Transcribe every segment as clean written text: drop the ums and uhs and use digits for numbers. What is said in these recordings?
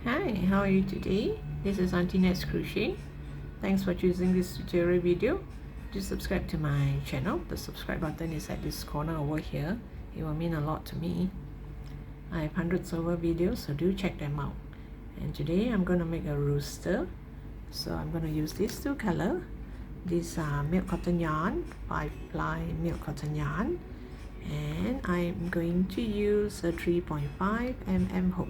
Hi, how are you today? This is Auntie Nat's Crochet. Thanks for choosing this tutorial video. Do subscribe to my channel. The subscribe button is at this corner over here. It will mean a lot to me. I have hundreds over videos, so do check them out. And today I'm going to make a rooster. So I'm going to use these two colors. These are milk cotton yarn, 5-ply milk cotton yarn. And I'm going to use a 3.5 mm hook.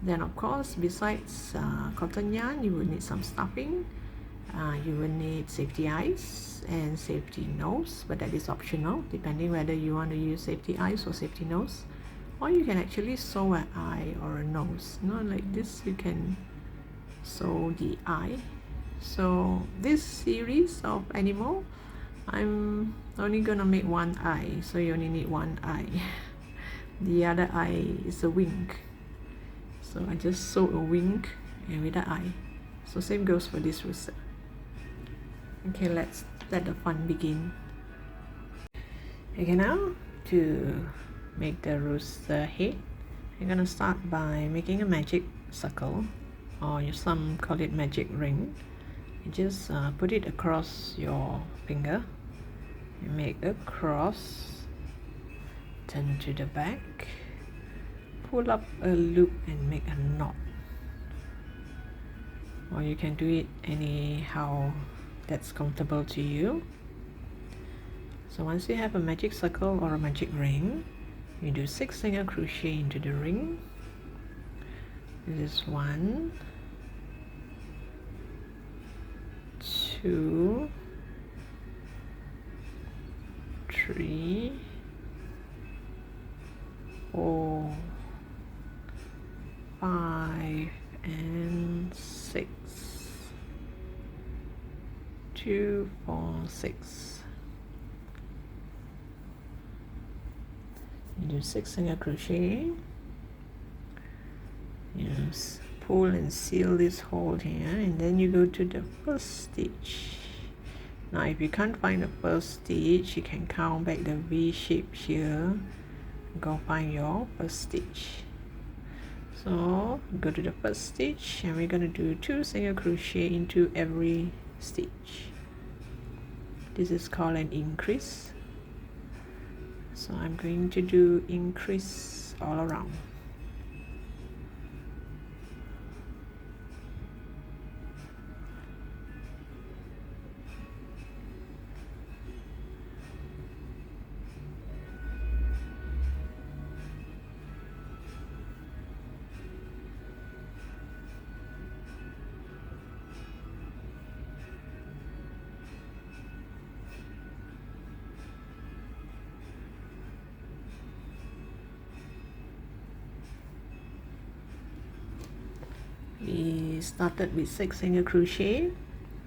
Then of course, besides cotton yarn, you will need some stuffing. You will need safety eyes and safety nose, but that is optional depending whether you want to use safety eyes or safety nose. Or you can actually sew an eye or a nose. Like this, you can sew the eye. So this series of animal, I'm only gonna make one eye, so you only need one eye. The other eye is a wing. So I just sew a wing and with the eye. So same goes for this rooster. Okay, let's let the fun begin. Okay, now to make the rooster head, you're gonna start by making a magic circle, or some call it magic ring. You just put it across your finger. You make a cross, turn to the back, pull up a loop and make a knot, or you can do it anyhow that's comfortable to you. So once you have a magic circle or a magic ring, you do 6 single crochet into the ring. This is 1, 2, 3, 4, 5 and 6. 2, 4, 6. You do 6 single crochet. You pull and seal this hole here, and then you go to the first stitch. Now if you can't find the first stitch, you can count back the V shape here. Go find your first stitch. So go to the first stitch, and we're going to do 2 single crochet into every stitch. This is called an increase. So I'm going to do increase all around. We started with 6 single crochet,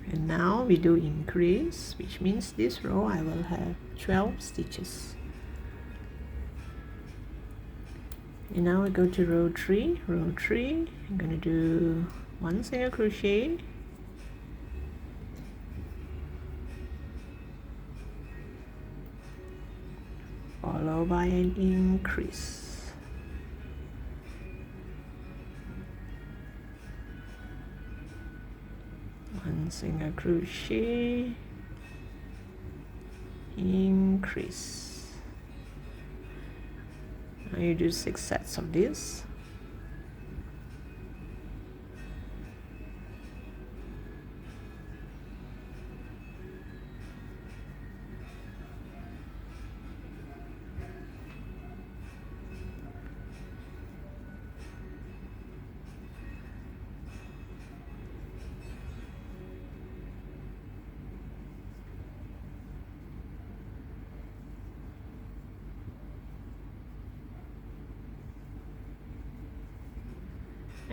and now we do increase, which means this row I will have 12 stitches. And now we go to row 3. I'm going to do 1 single crochet, followed by an increase. 1 single crochet, increase. Now you do 6 sets of this.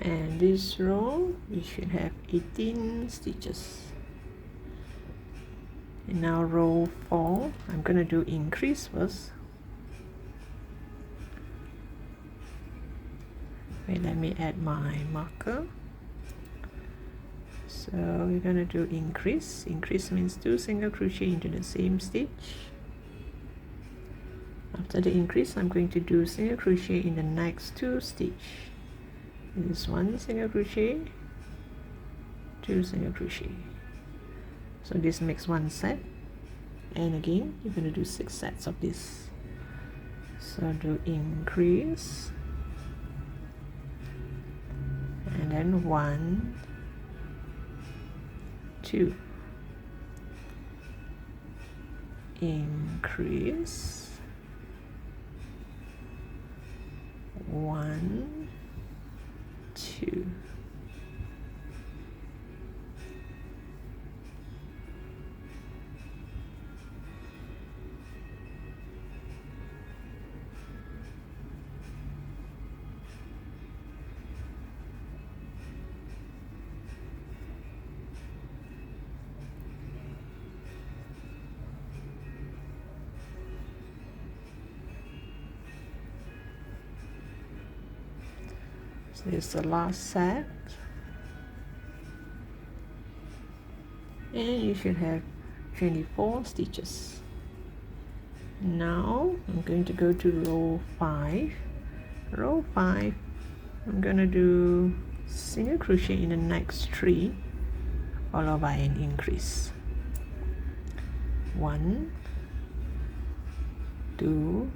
And this row we should have 18 stitches. And now row 4, I'm going to do increase first. Wait, let me add my marker. So we're going to do increase. Increase means 2 single crochet into the same stitch. After the increase, I'm going to do single crochet in the next 2 stitches. This is 1 single crochet, 2 single crochet. So this makes 1 set, and again you're going to do 6 sets of this. So do increase, and then 1, 2, increase, 1, 2. So this is the last set, and you should have 24 stitches. Now I'm going to go to row 5. Row 5, I'm going to do single crochet in the next 3, followed by an increase. 1, 2,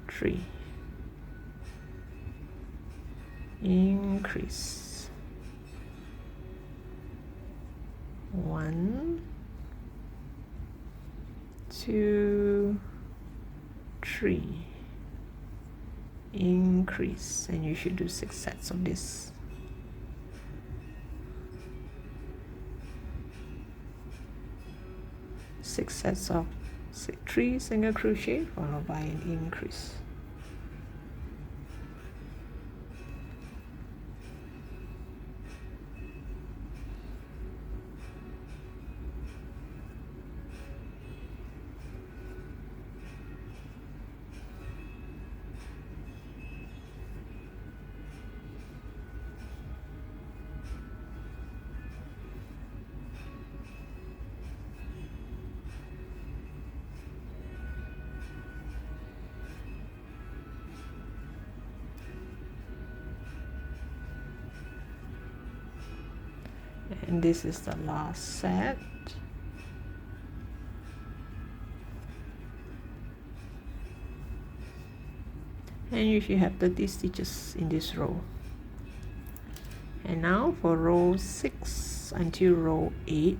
3. Increase, 1, 2, 3, increase, and you should do 6 sets of this. Six sets of 3 single crochet followed by an increase. And this is the last set. And you should have 30 stitches in this row. And now for row 6 until row 8,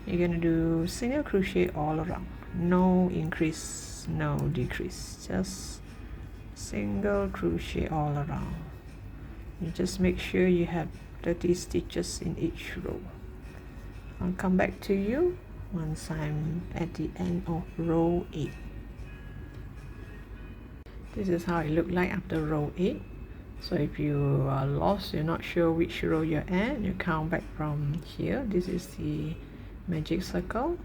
you're going to do single crochet all around. No increase, no decrease, just single crochet all around. You just make sure you have 30 stitches in each row. I'll come back to you once I'm at the end of row 8. This is how it looked like after row 8. So if you are lost, you're not sure which row you're at, you count back from here. This is the magic circle.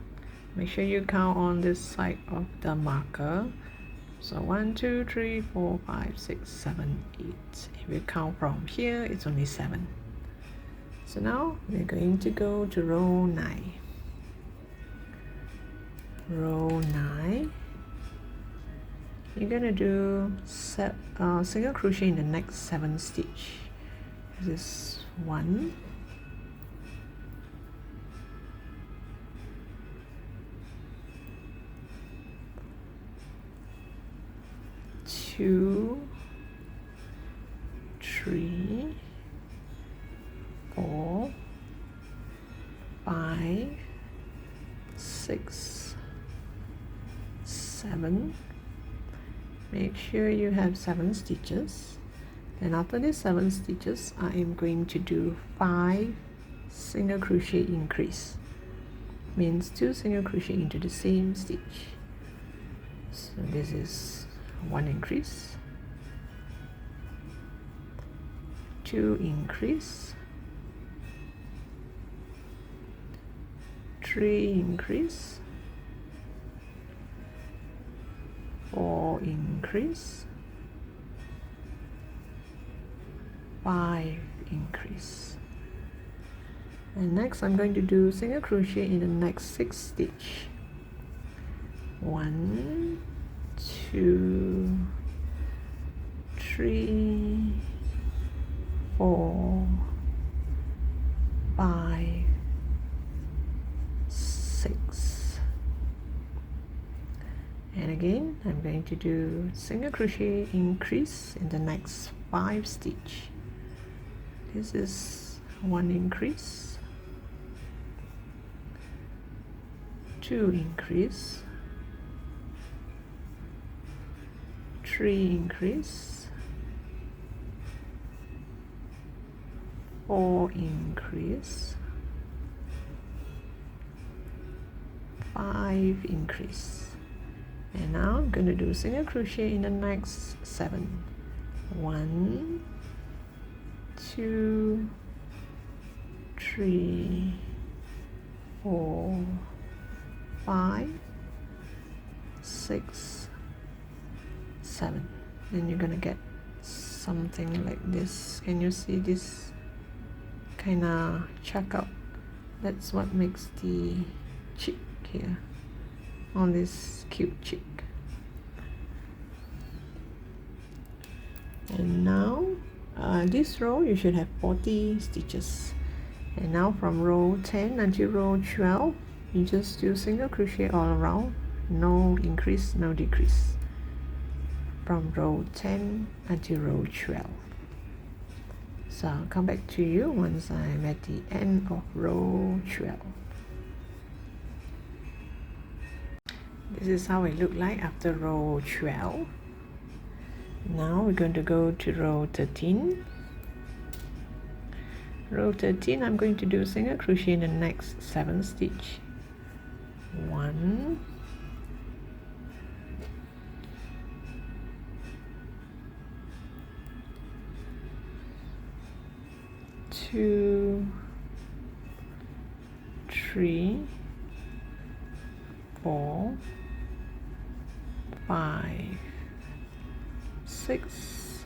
Make sure you count on this side of the marker. So 1, 2, 3, 4, 5, 6, 7, 8. If you count from here, it's only 7. So now we're going to go to row 9. Row 9, you're going to do single crochet in the next 7 stitch. This is 1, 2, 3, 4, 5, 6, 7. Make sure you have 7 stitches. And after these 7 stitches, I am going to do 5 single crochet increase. Means 2 single crochet into the same stitch. So this is 1 increase, 2 increase, 3 increase, 4 increase, 5 increase. And next I'm going to do single crochet in the next 6 stitch. 1, 2, 3, 4, 5, 6, and again I'm going to do single crochet increase in the next 5 stitch. This is 1 increase, 2 increase, 3 increase, 4 increase, 5 increase, and now I'm going to do single crochet in the next 7. 1, 2, 3, 4, 5, 6, 7. Then you're gonna get something like this. Can you see this kind of check out? That's what makes the chick here on this cute chick. And now this row you should have 40 stitches, and now from row 10 until row 12 you just do single crochet all around, no increase, no decrease, from row 10 until row 12. So I'll come back to you once I'm at the end of row 12. This is how it looked like after row 12. Now we're going to go to row 13. Row 13, I'm going to do single crochet in the next 7 stitch. 1, 2, 3, 4, 5, 6,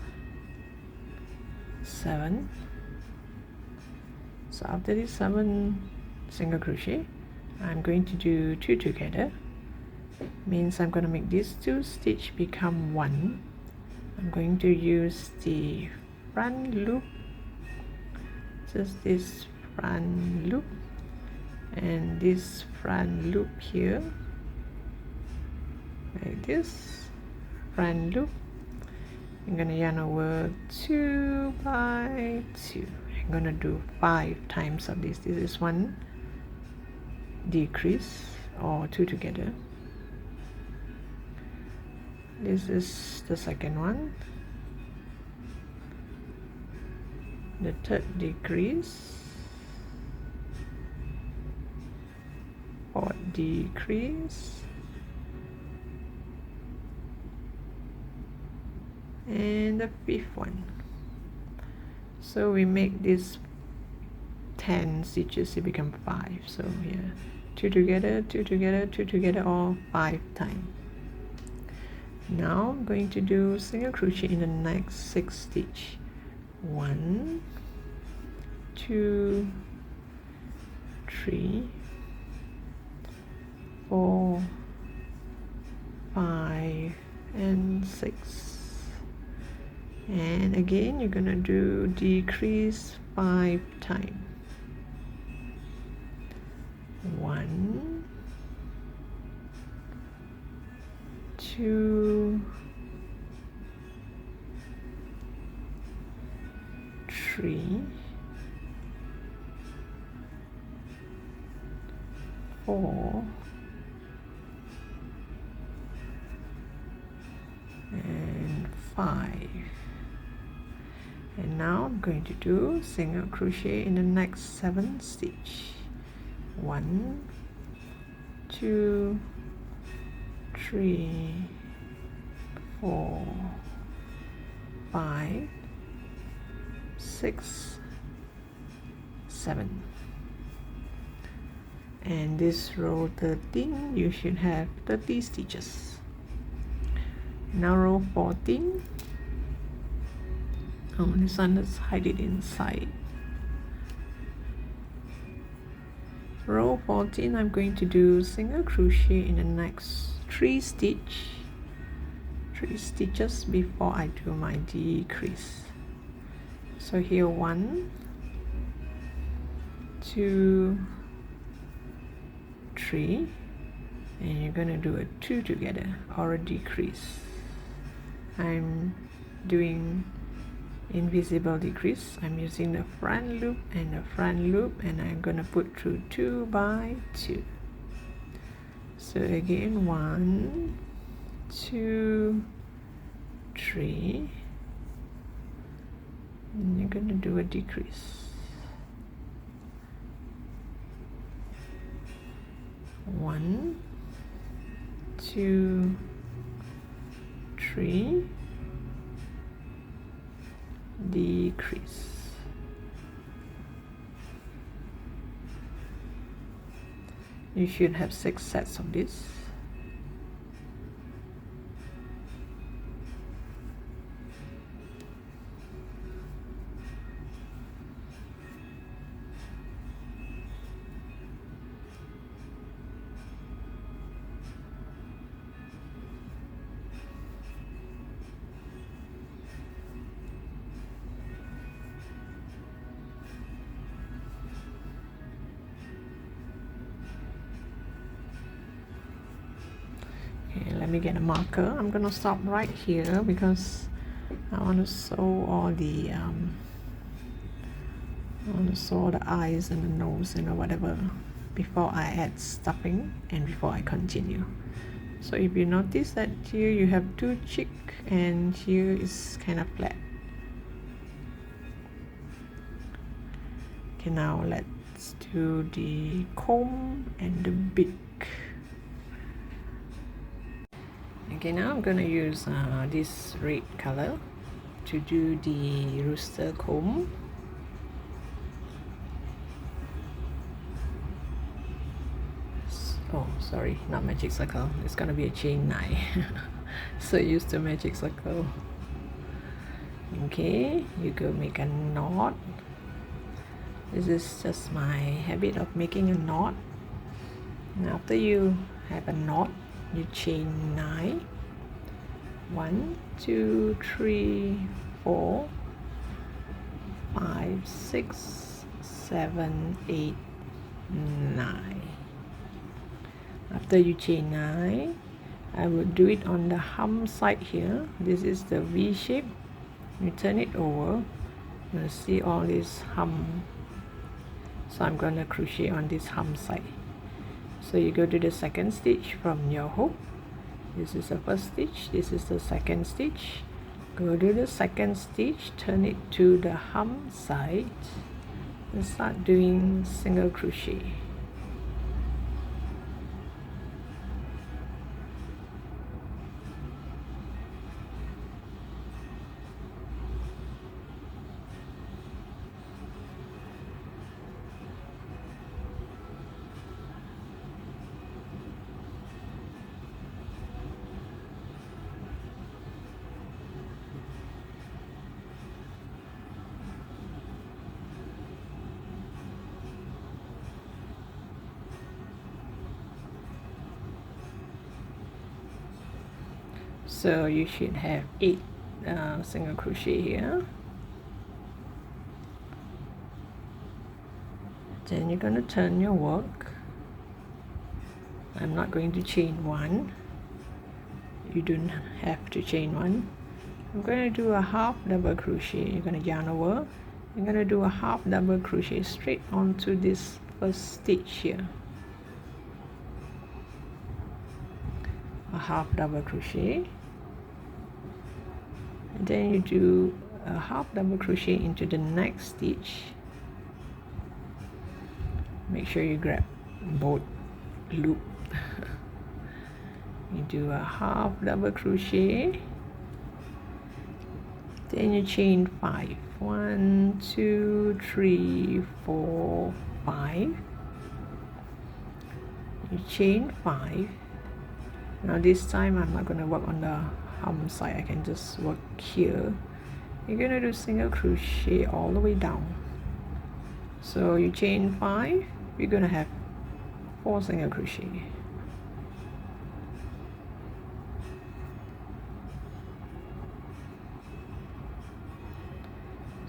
7. So after this 7 single crochet, I'm going to do 2 together. Means I'm going to make these 2 stitch become 1. I'm going to use the front loop, just this front loop and this front loop here, like this front loop. I'm gonna yarn over 2 by 2. I'm gonna do 5 times of this. This is 1 decrease, or 2 together. This is the second one, the third decrease, fourth decrease, and the 5th one. So we make this 10 stitches, it become 5. So here, 2 together, 2 together, 2 together, or 5 times. Now I'm going to do single crochet in the next 6 stitch. 1, 2, 3, 4, 5, and 6. And again you're gonna do decrease 5 times. 1, 2, 3, 4, and 5. And now I'm going to do single crochet in the next 7 stitch. 1, 2, 3, 4, 5, 6, 7. And this row 13 you should have 30 stitches. Now row 14. Oh, this one, let's hide it inside. Row 14, I'm going to do single crochet in the next 3 stitch. 3 stitches before I do my decrease. So here 1, 2, 3, and you're gonna do a 2 together or a decrease. I'm doing invisible decrease. I'm using the front loop and the front loop, and I'm gonna put through 2 by 2. So again 1, 2, 3, and you're gonna do a decrease. 1, 2, 3, decrease. You should have 6 sets of this. Okay, let me get a marker. I'm gonna stop right here because I want to sew all the eyes and the nose and whatever before I add stuffing and before I continue. So if you notice that here you have 2 cheek and here is kind of flat. Okay, now let's do the comb and the beak. Okay, now I'm gonna use this red color to do the rooster comb. Oh, sorry, not magic circle. It's gonna be a chain 9. So use the magic circle. Okay, you go make a knot. This is just my habit of making a knot. And after you have a knot, you chain 9. 1, 2, 3, 4, 5, 6, 7, 8, 9. After you chain 9, I will do it on the hum side here. This is the V shape. You turn it over, you'll see all this hum. So I'm going to crochet on this hum side. So you go to the second stitch from your hook. This is the first stitch, this is the second stitch. Go to the second stitch, turn it to the hum side, and start doing single crochet. So you should have 8 single crochet here. Then you're going to turn your work. I'm not going to chain 1. You don't have to chain 1. I'm going to do a half double crochet. You're going to yarn over. You're going to do a half double crochet straight onto this first stitch here. A half double crochet. And then you do a half double crochet into the next stitch. Make sure you grab both loop. You do a half double crochet, then you chain 5. 1, 2, 3, 4, 5. You chain 5. Now this time I'm not going to work on the hum side, I can just work here. You're going to do single crochet all the way down. So you chain 5, you're going to have 4 single crochet.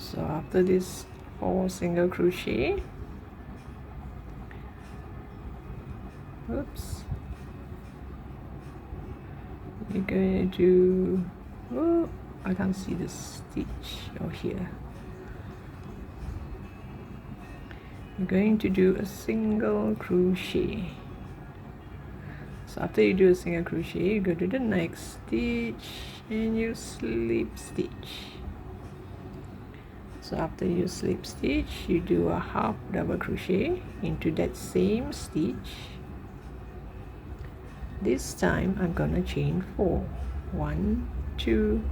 So after this 4 single crochet, oops, you're going to do, oh, I can't see the stitch over here. You're going to do a single crochet. So after you do a single crochet, you go to the next stitch and you slip stitch. So after you slip stitch, you do a half double crochet into that same stitch. This time I'm gonna chain 4. 1, 2,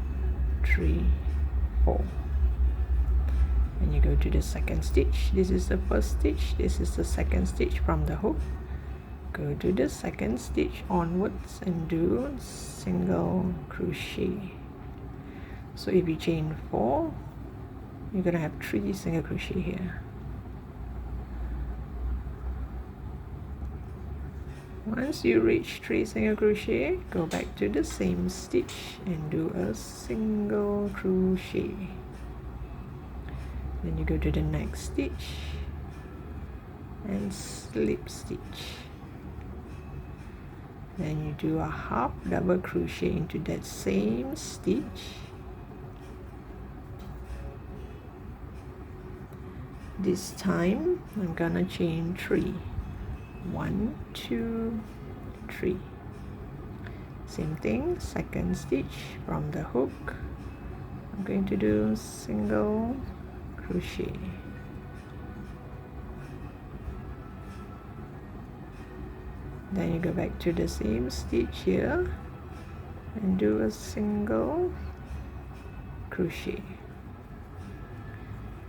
3, 4. And you go to the second stitch. This is the first stitch, this is the second stitch from the hook. Go to the second stitch onwards and do single crochet. So if you chain 4, you're gonna have 3 single crochet here. Once you reach 3 single crochet, go back to the same stitch and do a single crochet. Then you go to the next stitch and slip stitch. Then you do a half double crochet into that same stitch. This time I'm gonna chain 3. 1, 2, 3. Same thing, second stitch from the hook. I'm going to do single crochet. Then you go back to the same stitch here and do a single crochet.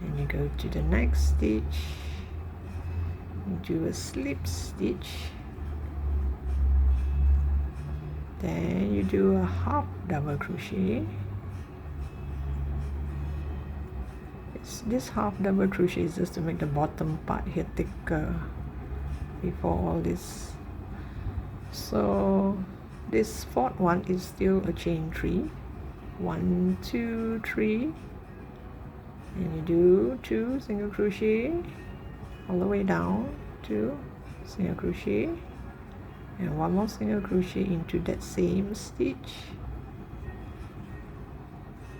And you go to the next stitch and do a slip stitch. Then you do a half double crochet. This half double crochet is just to make the bottom part here thicker before all this. So this fourth one is still a chain 3. 1, 2, 3, and you do 2 single crochet all the way down, 2 single crochet, and 1 more single crochet into that same stitch.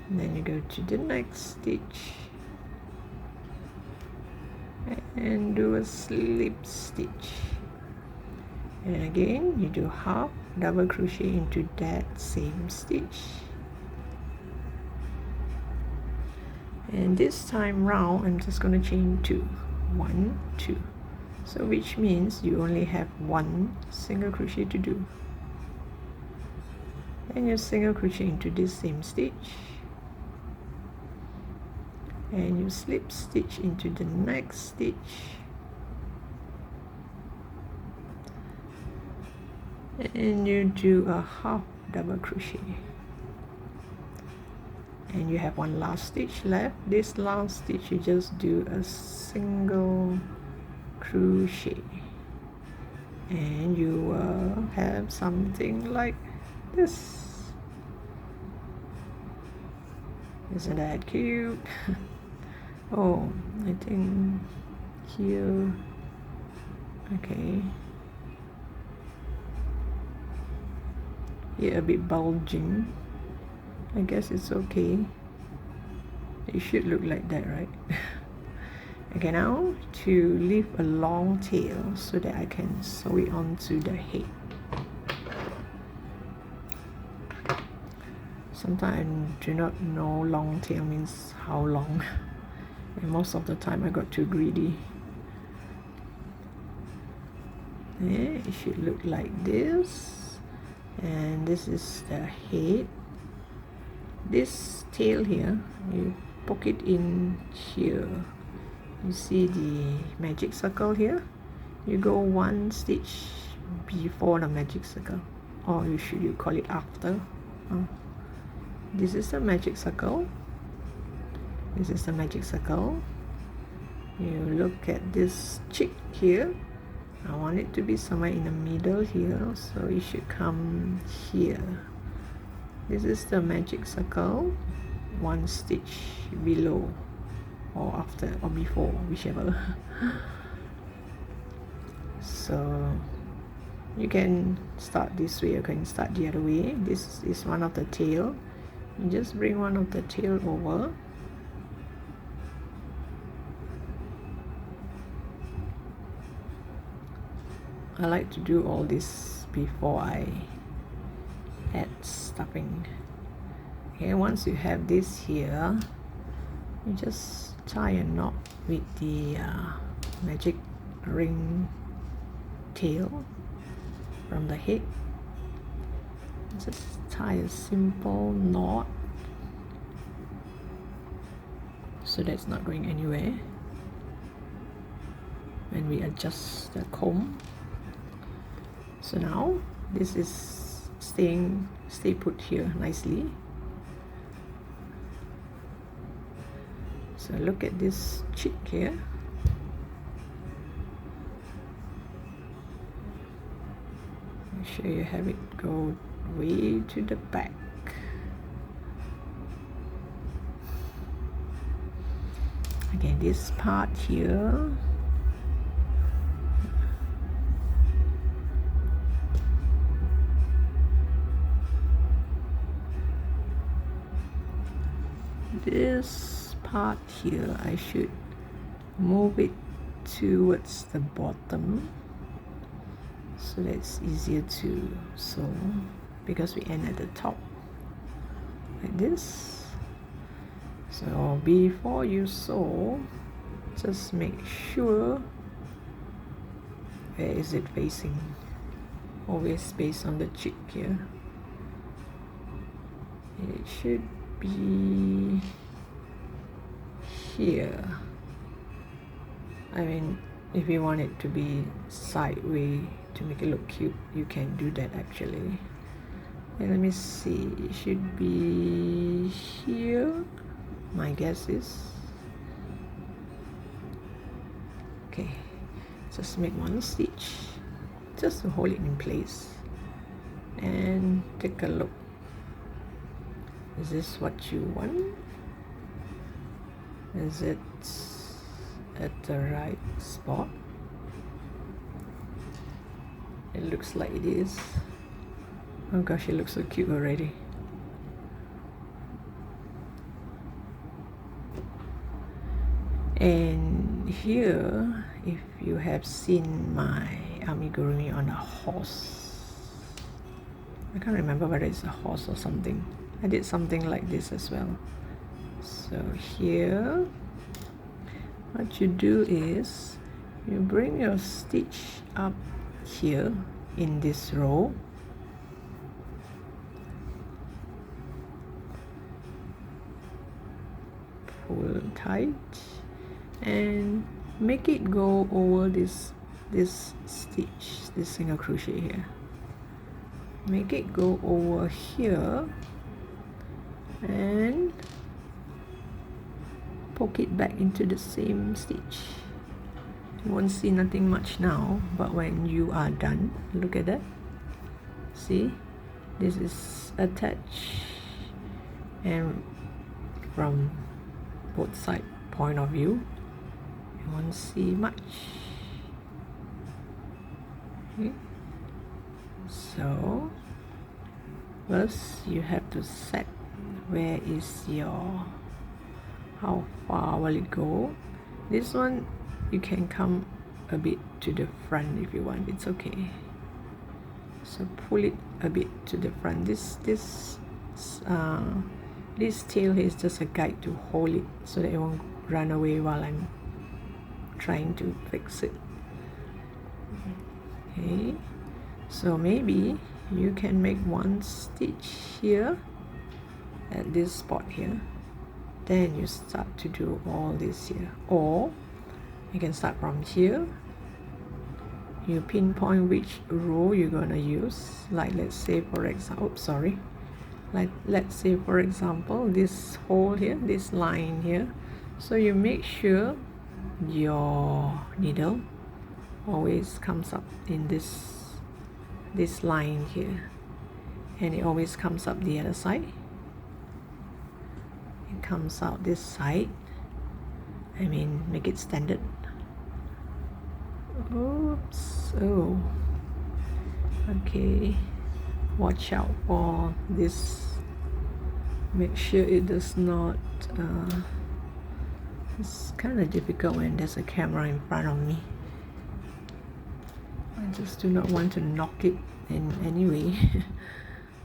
And then you go to the next stitch and do a slip stitch. And again you do half double crochet into that same stitch. And this time round I'm just going to chain 2. 1, 2. So which means you only have 1 single crochet to do. Then you single crochet into this same stitch. And you slip stitch into the next stitch. And you do a half double crochet. And you have 1 last stitch left. This last stitch you just do a single crochet. And you will have something like this. Isn't that cute? Oh, I think here, okay, here a bit bulging. I guess it's okay. It should look like that, right? Okay, now to leave a long tail so that I can sew it onto the head. Sometimes I do not know long tail means how long. And most of the time I got too greedy. Yeah, it should look like this. And this is the head. This tail here, you poke it in here. You see the magic circle here? You go 1 stitch before the magic circle, or you call it after. This is the magic circle. This is the magic circle. You look at this cheek here. I want it to be somewhere in the middle here, so it should come here. This is the magic circle, 1 stitch below. or after or before, whichever. So you can start this way, you can start the other way. This is one of the tail. You just bring one of the tail over. I like to do all this before I add stuffing. Okay, once you have this here, you just tie a knot with the magic ring tail from the head. Just tie a simple knot so that's not going anywhere when we adjust the comb. So now this is stay put here nicely. So look at this cheek here. Make sure you have it go way to the back. Again, this part here, this part here, I should move it towards the bottom so that it's easier to sew, because we end at the top like this. So before you sew, just make sure where is it facing. Always based on the cheek here. It should be here. I mean, if you want it to be sideways to make it look cute, you can do that actually. And let me see, it should be here, my guess is. Okay, just make one stitch just to hold it in place and take a look. Is this what you want? Is it at the right spot? It looks like it is. Oh gosh, it looks so cute already. And here, if you have seen my amigurumi on a horse, I can't remember whether it's a horse or something. I did something like this as well. So here, what you do is you bring your stitch up here in this row, pull tight and make it go over this stitch, this single crochet here. Make it go over here and poke it back into the same stitch. You won't see nothing much now, but when you are done, look at that. See, this is attached, and from both side point of view, you won't see much. Okay. So first you have to set where is your, how far will it go. This one you can come a bit to the front if you want, it's okay. So pull it a bit to the front. This tail here is just a guide to hold it so that it won't run away while I'm trying to fix it. Okay, so maybe you can make one stitch here at this spot here, then you start to do all this here, or you can start from here. You pinpoint which row you're gonna use, like let's say for example, let's say for example this hole here, this line here. So you make sure your needle always comes up in this line here, and it always comes up the other side. It comes out this side I mean, make it standard. Oops. Oh, okay, watch out for this. Make sure it does not it's kind of difficult when there's a camera in front of me. I just do not want to knock it in any way.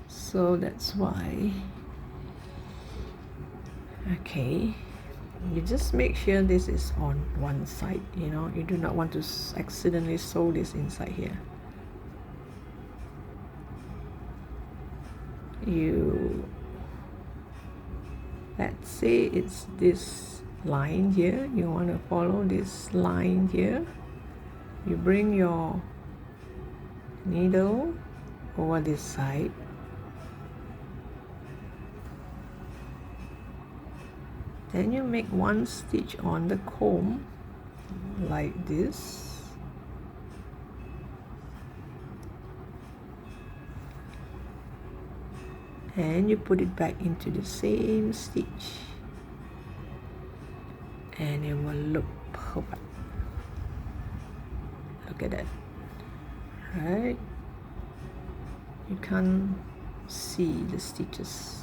So that's why. Okay, you just make sure this is on one side, you know, you do not want to accidentally sew this inside here. Let's say it's this line here, you want to follow this line here. You bring your needle over this side, then you make one stitch on the comb like this, and you put it back into the same stitch, and it will look perfect. Look at that, right? You can't see the stitches,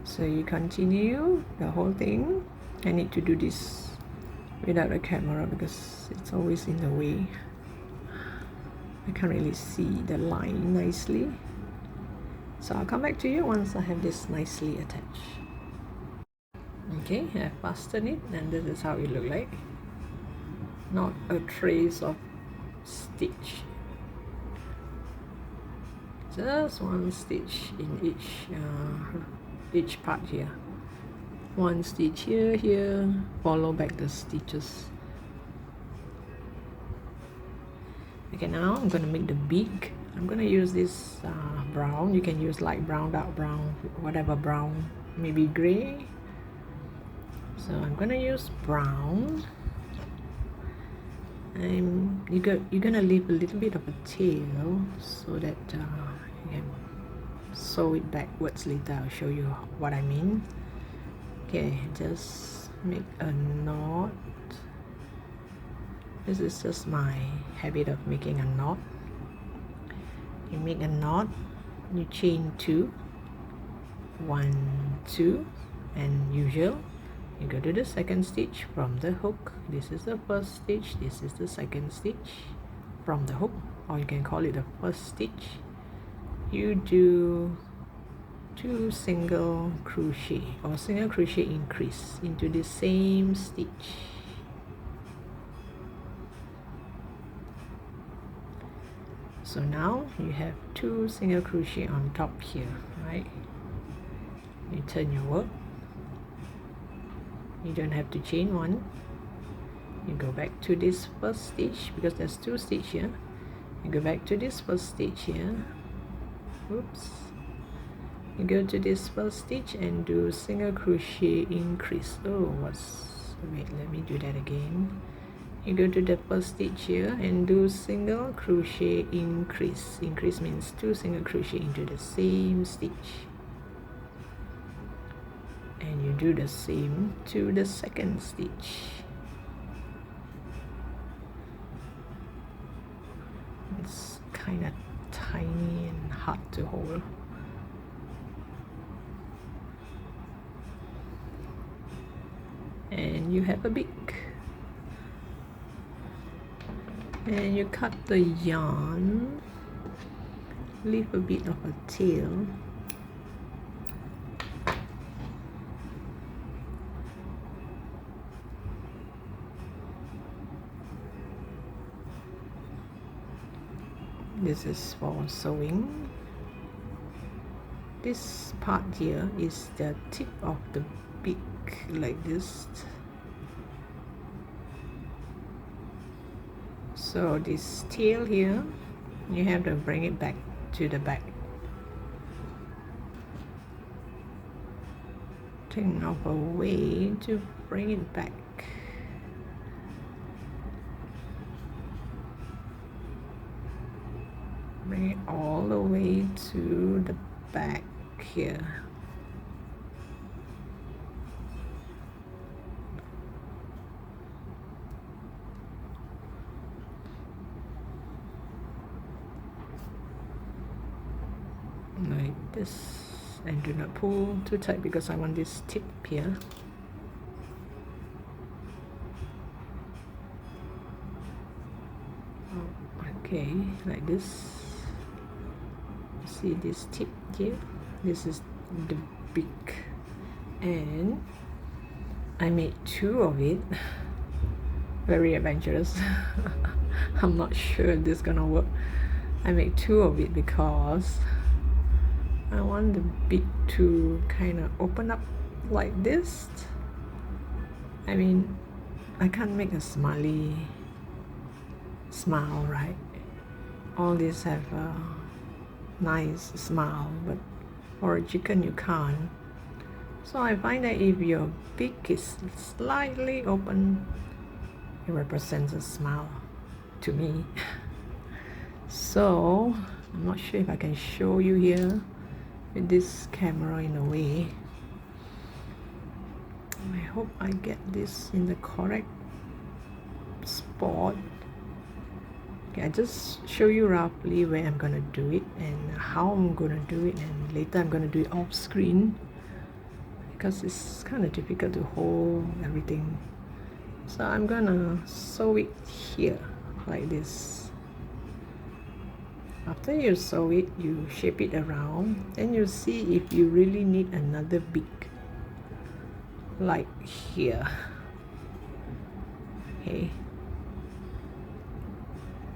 so you continue the whole thing. I need to do this without a camera because it's always in the way. I can't really see the line nicely, so I'll come back to you once I have this nicely attached. Okay, I fastened it, and this is how it look like. Not a trace of stitch, just one stitch in each part here. One stitch here, follow back the stitches. Okay, now I'm going to make the beak. I'm going to use this brown. You can use light brown, dark brown, whatever brown, maybe gray. So I'm going to use brown. And you're going to leave a little bit of a tail so that you can sew it backwards later. I'll show you what I mean. Okay, just make a knot. This is just my habit of making a knot. You make a knot, you chain 2, 1, 2, and usual. You go to the second stitch from the hook. This is the first stitch, this is the second stitch from the hook, or you can call it the first stitch. You do 2 single crochet or single crochet increase into the same stitch. So now you have 2 single crochet on top here, right? You turn your work. You don't have to chain 1. You go back to this first stitch because there's 2 stitches here. You go back to this first stitch here. Oops. You go to this first stitch and do single crochet increase. Wait, let me do that again. You go to the first stitch here and do single crochet increase. Increase means 2 single crochet into the same stitch, and you do the same to the second stitch. It's kind of tiny and hard to hold. And you have a beak. And you cut the yarn, leave a bit of a tail. This is for sewing. This part here is the tip of the beak, like this. So this tail here, you have to bring it back to the back. Think of a way to bring it back. Bring it all the way to the back here. this, and do not pull too tight because I want this tip here. Okay, like this. See this tip here? This is the beak, and I made 2 of it. Very adventurous. I'm not sure if this is gonna work. I made 2 of it because I want the beak to kind of open up like this. I mean, I can't make a smiley smile, right? All these have a nice smile, but for a chicken you can't. So I find that if your beak is slightly open, it represents a smile to me. So I'm not sure if I can show you here with this camera in a way. I hope I get this in the correct spot. Okay, I just show you roughly where I'm gonna do it and how I'm gonna do it, and later I'm gonna do it off screen because it's kind of difficult to hold everything. So I'm gonna sew it here like this. After you sew it, you shape it around, then you see if you really need another beak, like here. Okay,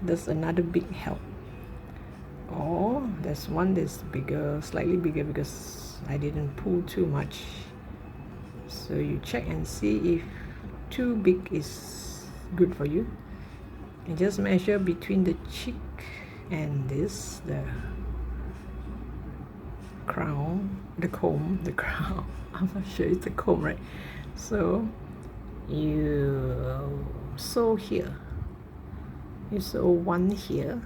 there's another big help. Oh, there's one that's bigger, slightly bigger because I didn't pull too much. So you check and see if too big is good for you, and just measure between the cheek and this, the crown, the comb, the crown. I'm not sure it's the comb, right? So you sew here. You sew one here.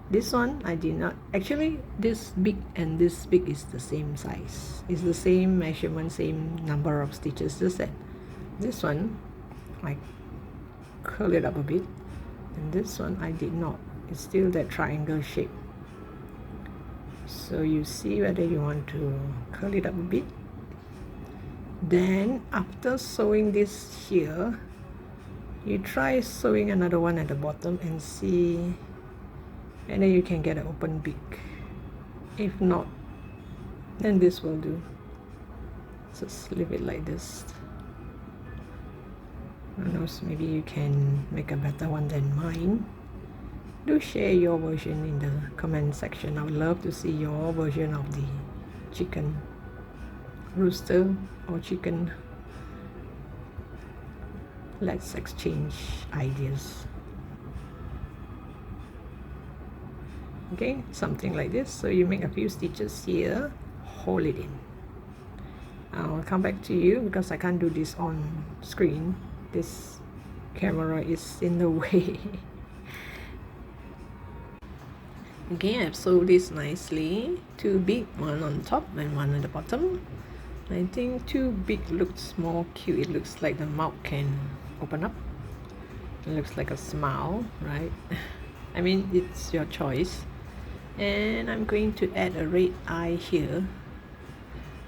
This one I did not actually. This big and this big is the same size. It's the same measurement, same number of stitches. Just that this one I curl it up a bit, and this one I did not. It's still that triangle shape. So you see whether you want to curl it up a bit. Then after sewing this here, you try sewing another one at the bottom and see whether you can get an open beak. If not, then this will do. Just leave it like this. Who knows, maybe you can make a better one than mine. Do share your version in the comment section. I would love to see your version of the chicken rooster or chicken. Let's exchange ideas. Okay, something like this. So you make a few stitches here, hold it in. I'll come back to you because I can't do this on screen. This camera is in the way. Okay, I've sewed this nicely. Two big, one on top and one at the bottom. I think two big looks more cute. It looks like the mouth can open up. It looks like a smile, right? I mean, it's your choice. And I'm going to add a red eye here.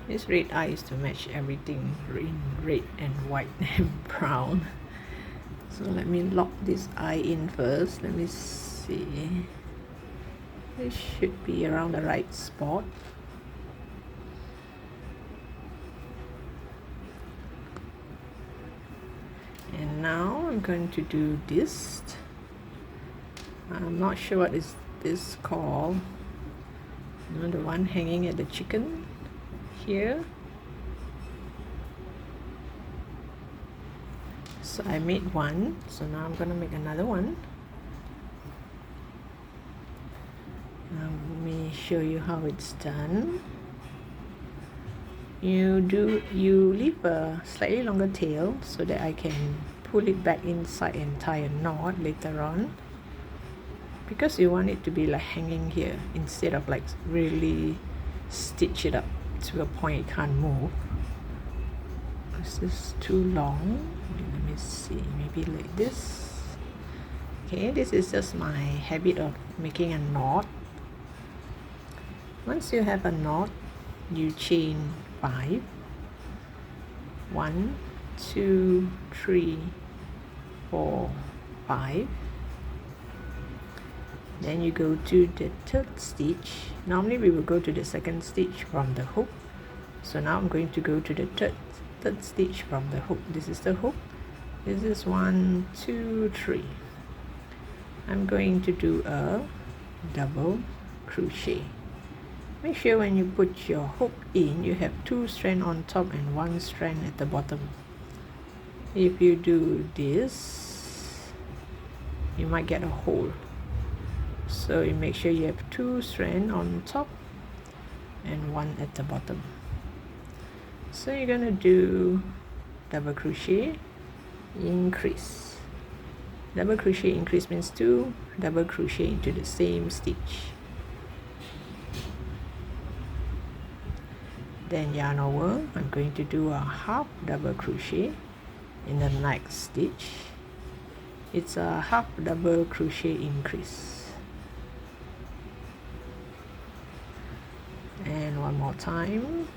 This red eye is to match everything in red and white and brown. So let me lock this eye in first. Let me see. This should be around the right spot. And now I'm going to do this. I'm not sure what is this called. You know, the one hanging at the chicken here. So I made one, so now I'm gonna make another one. Let me show you how it's done. You leave a slightly longer tail so that I can pull it back inside and tie a knot later on, because you want it to be like hanging here instead of like really stitch it up to a point it can't move. This is too long. Let me see, maybe like this. Okay, this is just my habit of making a knot. Once you have a knot, you chain 5. 1, 2, 3, 4, 5. Then you go to the 3rd stitch. Normally we will go to the 2nd stitch from the hook. So now I'm going to go to the third stitch from the hook. This is the hook. This is 1, 2, 3. I'm going to do a double crochet. Make sure when you put your hook in, you have 2 strands on top and 1 strand at the bottom. If you do this, you might get a hole. So you make sure you have 2 strands on top and 1 at the bottom. So you're gonna do double crochet, increase. Double crochet increase means 2 double crochet into the same stitch. Then yarn over. I'm going to do a half double crochet in the next stitch. It's a half double crochet increase. And one more time.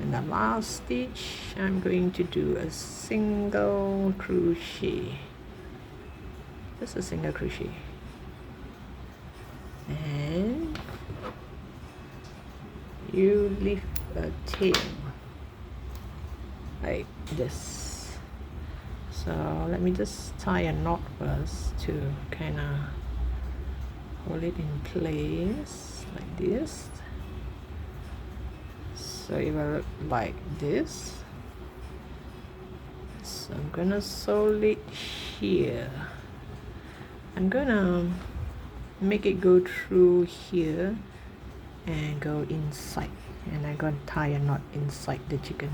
In the last stitch, I'm going to do a single crochet. Just a single crochet. And you leave a tail like this. So let me just tie a knot first to kind of hold it in place like this. So it will look like this. So I'm gonna sew it here. I'm gonna make it go through here and go inside, and I'm gonna tie a knot inside the chicken.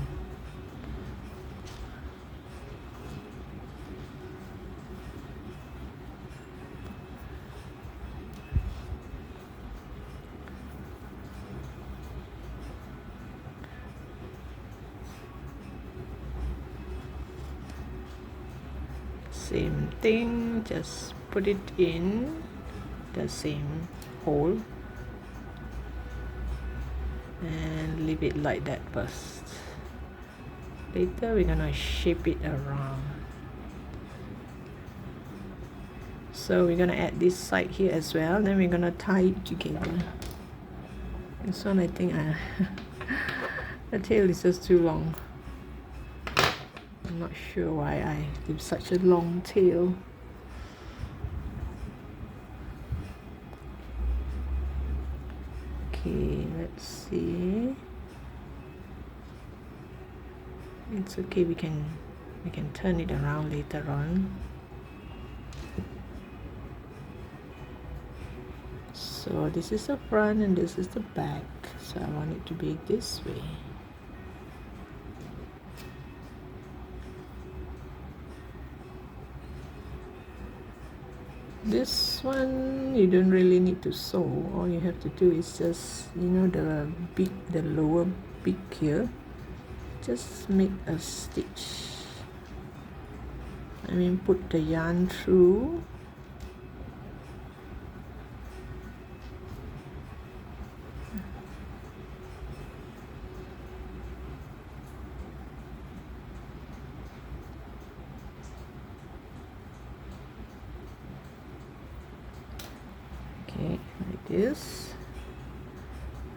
Same thing, just put it in the same hole and leave it like that first. Later we're gonna shape it around. So we're gonna add this side here as well, then we're gonna tie it together. This one I think the tail is just too long. I'm not sure why I leave such a long tail. Okay, let's see. It's okay, we can turn it around later on. So this is the front and this is the back. So I want it to be this way. This one you don't really need to sew. All you have to do is just, you know, the lower beak here, just make a stitch. I mean, put the yarn through. Okay, like this.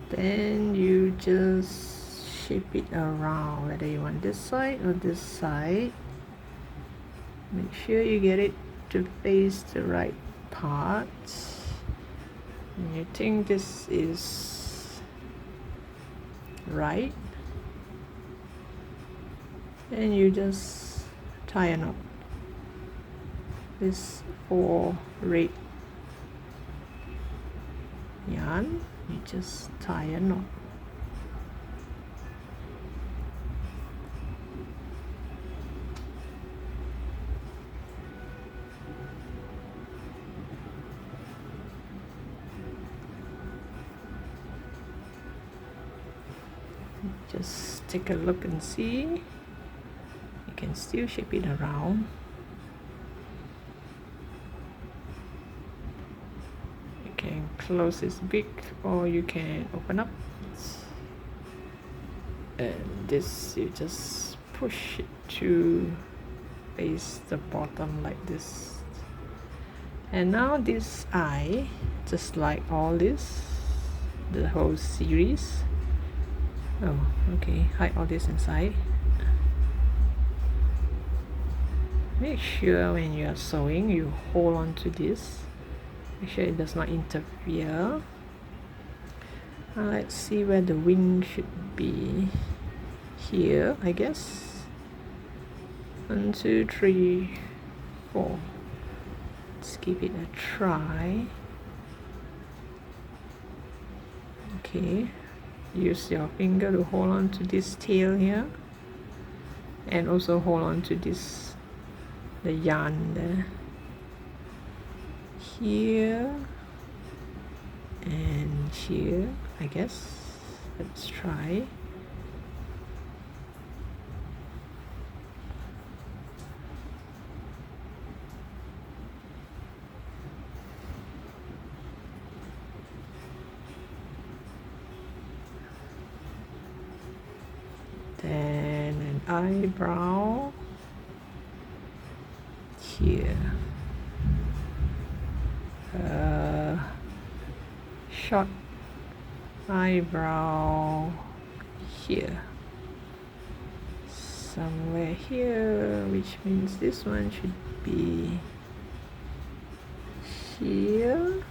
Then you just shape it around, whether you want this side or this side. Make sure you get it to face the right part. And you think this is right, and you just tie a knot. This 4 red yarn, you just tie a knot. Just take a look and see. You can still shape it around. You can close is big, or you can open up, and this you just push it to face the bottom like this. And now this eye, just like all this, the whole series. Oh, okay, hide all this inside. Make sure when you are sewing you hold on to this, make sure it does not interfere. Let's see where the wing should be. Here, I guess. 1, 2, 3, 4. Let's give it a try. Okay, use your finger to hold on to this tail here, and also hold on to this, the yarn there, here and here, I guess. Let's try. Then an eyebrow here, short eyebrow here, somewhere here, which means this one should be here,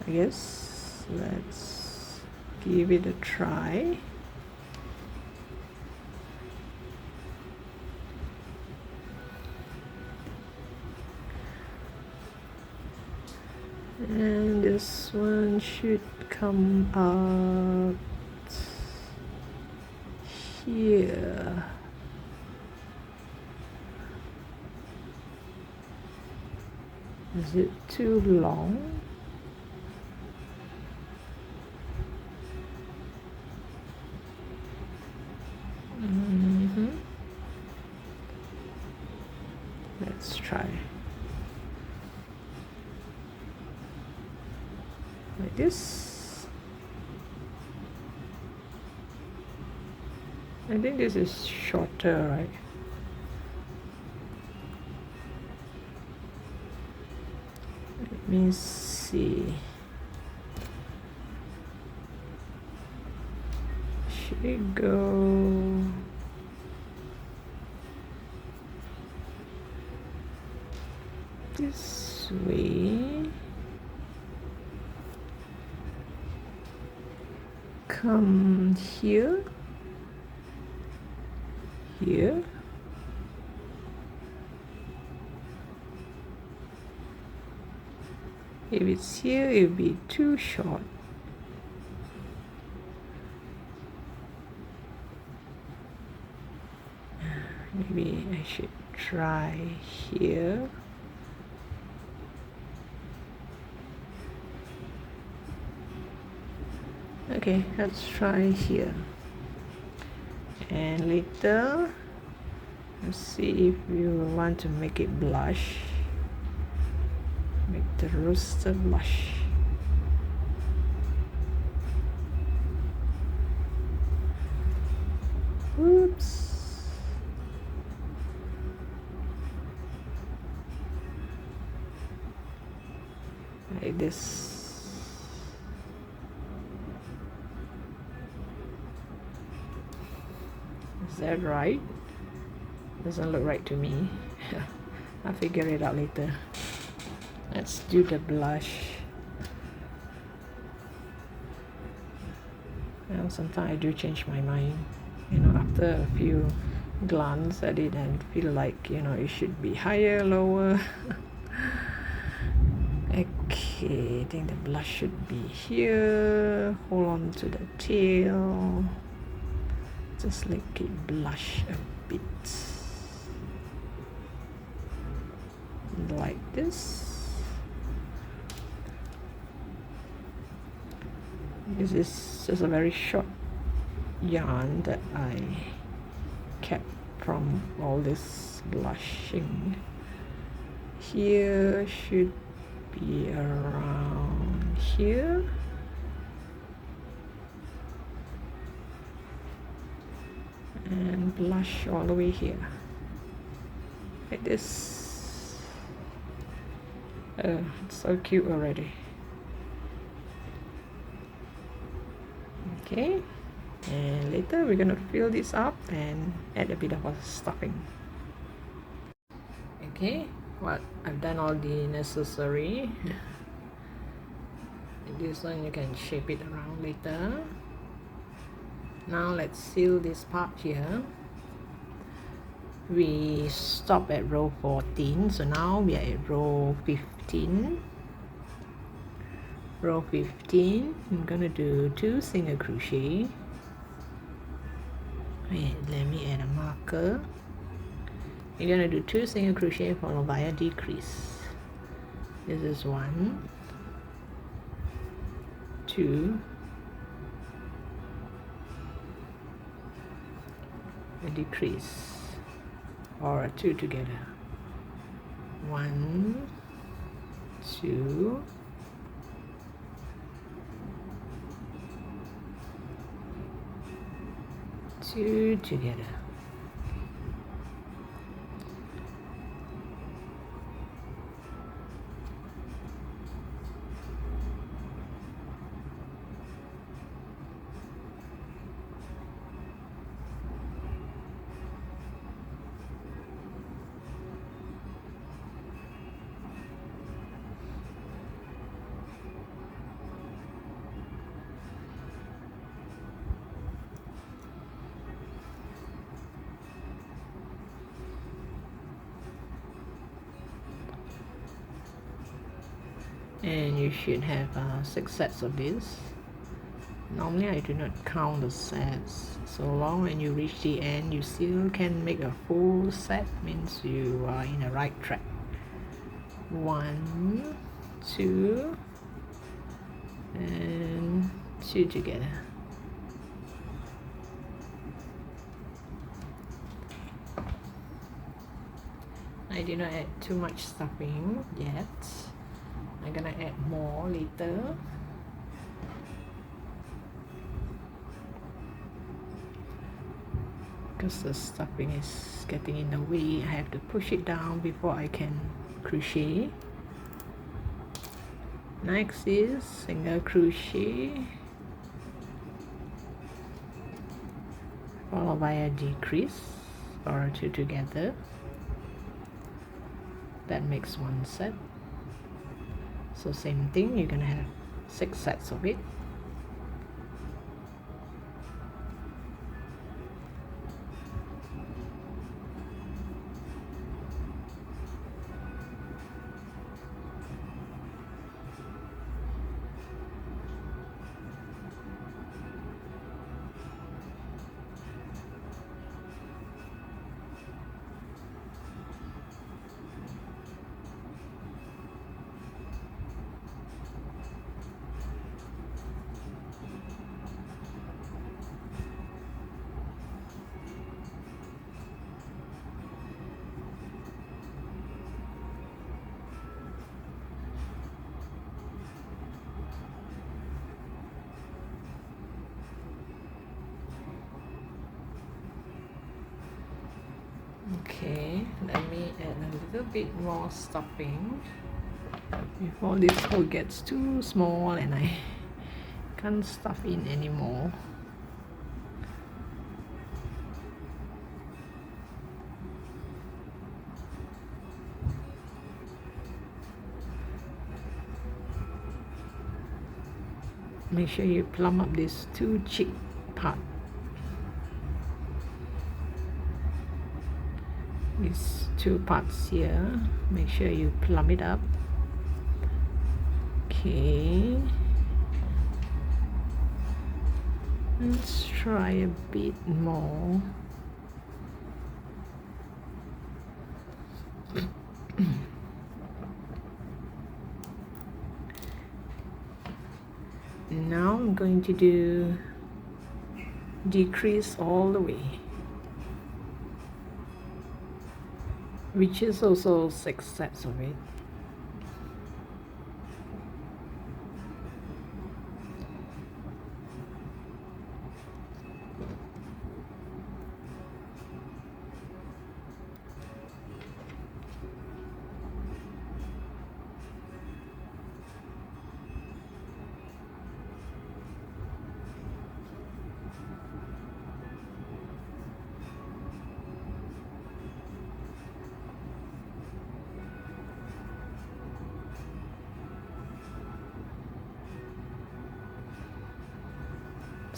I guess. Let's give it a try. And this one should come out here. Is it too long? Let's try. Like this. I think this is shorter, right? Let me see. Should it go this way? Come here, here. If it's here, it will be too short. Maybe I should try here. Okay, let's try here. And later, let's see if you want to make it blush. Make the rooster blush. Oops. Like this. Is that right? Doesn't look right to me. I'll figure it out later. Let's do the blush. Well, sometimes I do change my mind. You know, after a few glance at it and feel like, you know, it should be higher, lower. Okay, I think the blush should be here. Hold on to the tail. Just like it blush a bit. Like this. This is just a very short yarn that I kept from all this blushing. Here should be around here. And blush all the way here. Like this. It's so cute already. Okay. And later we're gonna fill this up and add a bit of a stuffing. Okay, well, I've done all the necessary. This one you can shape it around later. Now let's seal this part here. We stop at row 14, so now we are at row 15. Row 15, I'm gonna do 2 single crochet. Wait, let me add a marker. You're gonna do 2 single crochet followed by a decrease. This is 1, 2, a decrease, or 2 together. 1, 2, 2 together. And you should have 6 sets of this. Normally I do not count the sets, so long when you reach the end you still can make a full set, means you are in the right track. 1, 2, and 2 together. I did not add too much stuffing yet. I'm gonna add more later. Because the stuffing is getting in the way, I have to push it down before I can crochet. Next is single crochet followed by a decrease, or 2 together. That makes 1 set. So same thing, you're gonna have 6 sets of it. Okay, let me add a little bit more stuffing before this hole gets too small and I can't stuff in anymore. Make sure you plumb up this 2 cheek part. These 2 parts here, make sure you plumb it up. Okay, let's try a bit more. Now I'm going to do decrease all the way, which is also 6 sets of it.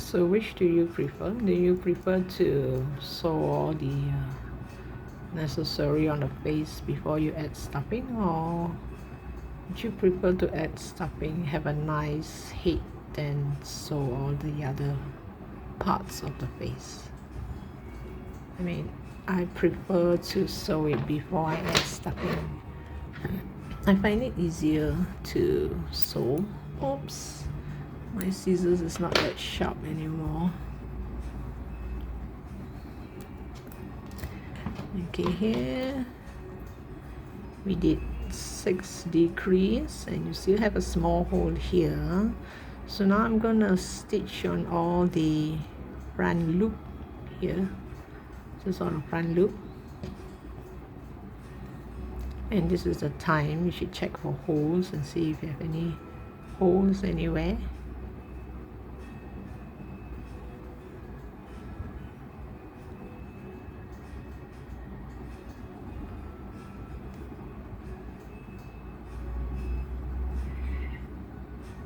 So which do you prefer? Do you prefer to sew all the necessary on the face before you add stuffing, or would you prefer to add stuffing, have a nice head, then sew all the other parts of the face? I mean, I prefer to sew it before I add stuffing. I find it easier to sew. Oops, my scissors is not that sharp anymore. Okay, here we did 6 decrease and you still have a small hole here. So now I'm gonna stitch on all the front loop here. This is on the front loop, and this is the time you should check for holes and see if you have any holes anywhere.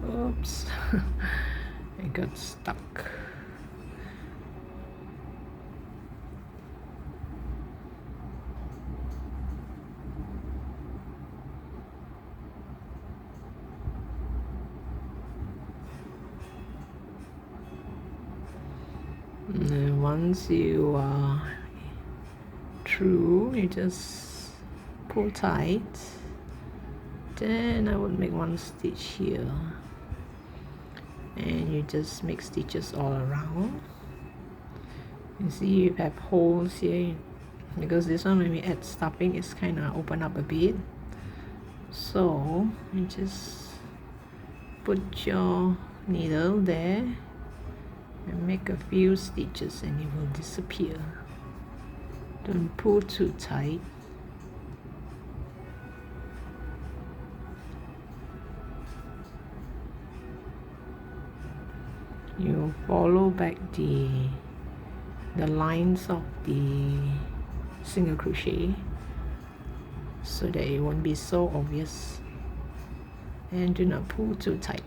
Oops, I got stuck. And then once you are through, you just pull tight. Then I would make 1 stitch here, and you just make stitches all around. You see you have holes here because this one, when we add stuffing, it's kind of open up a bit. So you just put your needle there and make a few stitches and it will disappear. Don't pull too tight. You follow back the lines of the single crochet so that it won't be so obvious, and do not pull too tight.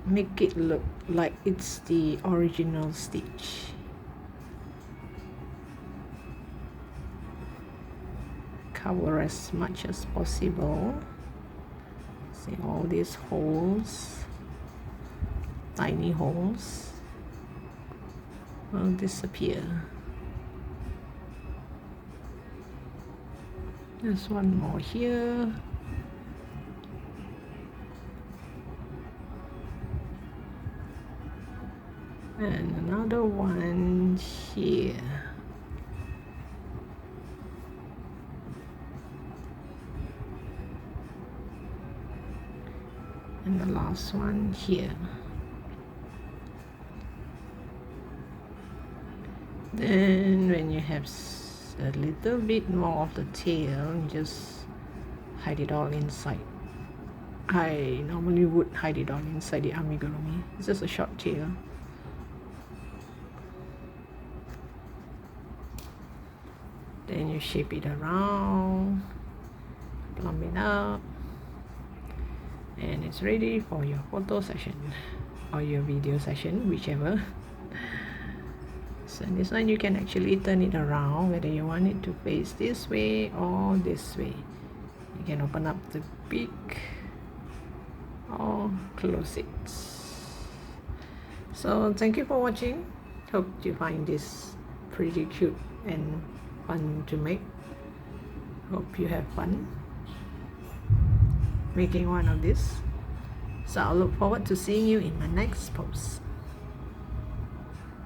Make it look like it's the original stitch. Cover as much as possible. See all these holes, tiny holes, will disappear. There's one more here. And another one here. And the last one here. Then when you have a little bit more of the tail, just hide it all inside. I normally would hide it all inside the amigurumi. It's just a short tail. Then you shape it around, plump it up, and it's ready for your photo session or your video session, whichever. So this one you can actually turn it around, whether you want it to face this way or this way. You can open up the beak or close it. So thank you for watching. Hope you find this pretty cute and fun to make. Hope you have fun making one of this. So I'll look forward to seeing you in my next post.